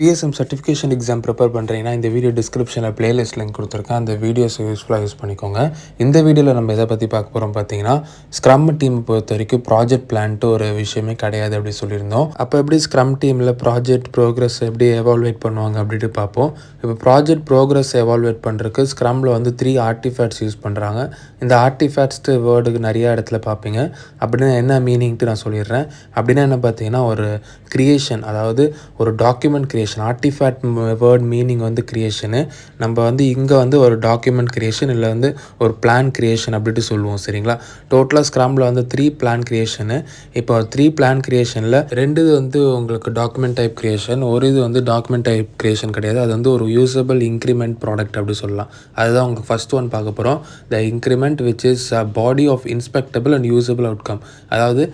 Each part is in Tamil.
PSM சர்டிஃபிகேஷன் எக்ஸாம் ப்ரிப்பேர் பண்ணுறீங்கன்னா இந்த வீடியோ டிஸ்கிரிப்ஷனில் பிளேலிஸ்ட் லிங்க் கொடுத்துருக்கேன். அந்த வீடியோஸை யூஸ்ஃபுல்லாக யூஸ் பண்ணிக்கோங்க. இந்த வீடியோவில் நம்ம எதை பற்றி பார்க்க போகிறோம் பார்த்தீங்கன்னா, ஸ்க்ரம் டீம் பொறுத்த வரைக்கும் ப்ராஜெக்ட் பிளான்ட்டு ஒரு விஷயமே கிடையாது அப்படி சொல்லியிருந்தோம். அப்போ எப்படி ஸ்க்ரம் டீமில் ப்ராஜெக்ட் ப்ரோக்ரஸ் எப்படி எவால்வேட் பண்ணுவாங்க அப்படின்ட்டு பார்ப்போம். இப்போ ப்ராஜெக்ட் ப்ரோக்ரஸ் எவால்வேட் பண்ணுறதுக்கு ஸ்க்ரமில் வந்து 3 ஆர்டிஃபேக்ட்ஸ் யூஸ் பண்ணுறாங்க. இந்த ஆர்டிஃபேக்ட்ஸ்ட்டு வேர்டுக்கு நிறையா இடத்துல பார்ப்பீங்க. அப்படின்னா என்ன மீனிங்ட்டு நான் சொல்லிடுறேன். அப்படின்னா என்ன பார்த்தீங்கன்னா, ஒரு கிரியேஷன், அதாவது ஒரு document creation. Artifact word meaning வந்து கிரியேஷனு. நம்ம வந்து இங்கே வந்து ஒரு டாக்குமெண்ட் கிரியேஷன் இல்லை வந்து ஒரு பிளான் கிரியேஷன் அப்படின்ட்டு சொல்லுவோம். சரிங்களா? டோட்டலாக ஸ்க்ரமில் வந்து 3 பிளான் கிரியேஷனு. இப்போ 3 பிளான் கிரியேஷனில் 2 வந்து உங்களுக்கு டாக்குமெண்ட் டைப் கிரியேஷன், ஒரு இது வந்து டாக்குமெண்ட் டைப் கிரியேஷன் கிடையாது. அது வந்து ஒரு யூசபிள் இன்க்ரிமெண்ட் ப்ராடக்ட் அப்படி சொல்லலாம். அதுதான் உங்களுக்கு ஃபஸ்ட் ஒன் பார்க்க போகிறோம். The increment which is a body of inspectable and usable outcome. அதாவது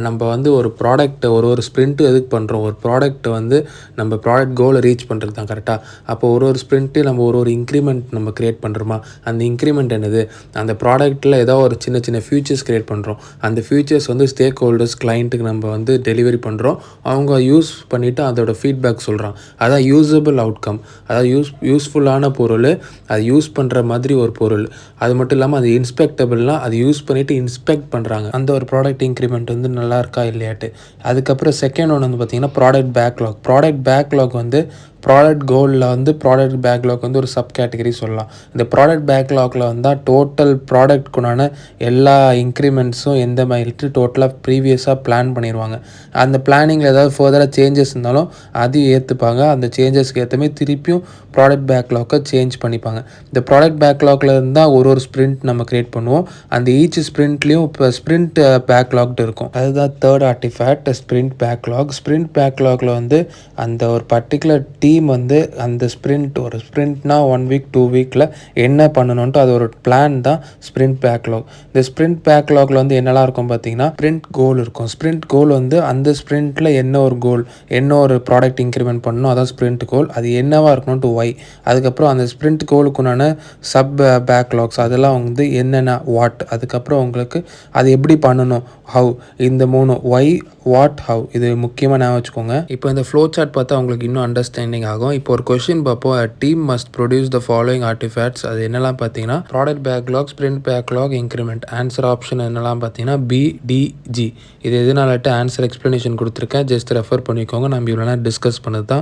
நம்ம வந்து ஒரு ப்ராடக்ட் ஒரு ஸ்ப்ரிண்ட்டு எதுக்கு பண்ணுறோம், ஒரு ப்ராடக்ட் வந்து நம்ம ப்ராடக்ட் கோலை ரீச் பண்ணுறது தான் கரெக்டாக. அப்போ ஒரு ஸ்ப்ரிண்ட்டு நம்ம ஒரு இன்க்ரிமெண்ட் நம்ம க்ரியேட் பண்ணுறோமா, அந்த இன்க்ரிமெண்ட் என்னது, அந்த ப்ராடக்ட்டில் ஏதோ ஒரு சின்ன சின்ன ஃபியூச்சர்ஸ் க்ரியேட் பண்ணுறோம். அந்த ஃபியூச்சர்ஸ் வந்து ஸ்டேக் ஹோல்டர்ஸ் கிளைண்ட்டுக்கு நம்ம வந்து டெலிவரி பண்ணுறோம். அவங்க யூஸ் பண்ணிவிட்டு அதோட ஃபீட்பேக் சொல்கிறாங்க. அதான் யூஸபிள் அவுட்கம். அதாவது யூஸ்ஃபுல்லான பொருள், அது யூஸ் பண்ணுற மாதிரி ஒரு பொருள். அது மட்டும் இல்லாமல் அது இன்ஸ்பெக்டபிள்னால் அது யூஸ் பண்ணிவிட்டு இன்ஸ்பெக்ட் பண்ணுறாங்க அந்த ஒரு ப்ராடக்ட் இன்க்ரிமெண்ட் வந்து நல்லா இருக்கா இல்லையாட்டு. அதுக்கப்புறம் செகண்ட் ஒன்று வந்து பார்த்திங்கன்னா ப்ராடக்ட் பேக்லாக். ப்ராடக்ட் பேக்லாக் வந்து ப்ராடக்ட் கோலில் வந்து ப்ராடக்ட் பேக்லாக் வந்து ஒரு சப் கேட்டகரி சொல்லலாம். இந்த ப்ராடக்ட் பேக்லாகில் வந்தால் டோட்டல் ப்ராடக்ட்க்குண்டான எல்லா இன்க்ரிமெண்ட்ஸும் எந்த மாதிரி டோட்டலாக ப்ரீவியஸாக பிளான் பண்ணிடுவாங்க. அந்த பிளானிங்கில் ஏதாவது ஃபர்தராக சேஞ்சஸ் இருந்தாலும் அதையும் ஏற்றுப்பாங்க. அந்த சேஞ்சஸ்க்கு ஏற்ற மாதிரி திருப்பியும் ப்ராடக்ட் பேக்லாக்கை சேஞ்ச் பண்ணிப்பாங்க. இந்த ப்ராடக்ட் பேக்லாகில் இருந்தால் ஒரு ஸ்ப்ரிண்ட் நம்ம க்ரியேட் பண்ணுவோம். அந்த ஈச் ஸ்ப்ரிண்ட்லேயும் இப்போ ஸ்ப்ரிண்ட் பேக்லாக்டு இருக்கும். அதுதான் third artifact, sprint backlog. Sprint பேக்லாகில் வந்து அந்த ஒரு பர்டிகுலர் டீம் வந்து அந்த ஸ்ப்ரிண்ட், ஒரு ஸ்ப்ரிண்ட்னா 1 வீக் 2 வீக்கில் என்ன பண்ணணுன்ட்டு அது ஒரு பிளான் தான் ஸ்ப்ரிண்ட் பேக்லாக். இந்த ஸ்ப்ரிண்ட் பேக்லாகில் வந்து என்னெல்லாம் இருக்கும் பார்த்தீங்கன்னா, ஸ்ப்ரிண்ட் கோல் இருக்கும். ஸ்ப்ரிண்ட் கோல் வந்து அந்த ஸ்ப்ரிண்ட்டில் என்ன ஒரு கோல், என்ன ஒரு ப்ராடக்ட் இன்க்ரிமெண்ட் பண்ணணும், அதான் ஸ்ப்ரிண்ட் கோல். அது என்னவாக இருக்கணும்ட்டு ஒய். அதுக்கப்புறம் அந்த ஸ்ப்ரிண்ட் கோலுக்குண்டான சப் பேக்லாக்ஸ் அதெல்லாம் வந்து என்னென்ன வாட். அதுக்கப்புறம் உங்களுக்கு அது எப்படி பண்ணணும், ஹவ். இந்த 3 ஒய், வாட், ஹவ் இது முக்கியமாக ஞாபகம் வச்சுக்கோங்க. இப்போ இந்த ஃப்ளோ சார்ட் பார்த்தா உங்களுக்கு இன்னும் அண்டர்ஸ்டாண்டிங் ஆகும். இப்போ ஒரு கொஸ்டின் பார்ப்போம். Team must produce the following artefacts. அது என்னெல்லாம் பார்த்தீங்கன்னா, product backlog, sprint backlog, increment. Answer option என்னெல்லாம் பார்த்தீங்கன்னா BDG. இது எதுனாலட்டு ஆன்சர் எக்ஸ்ப்ளனேஷன் கொடுத்துருக்கேன், ஜஸ்ட் ரெஃபர் பண்ணிக்கோங்க. நம்ம இவ்வளோ நேரம் டிஸ்கஸ் பண்ணது தான்.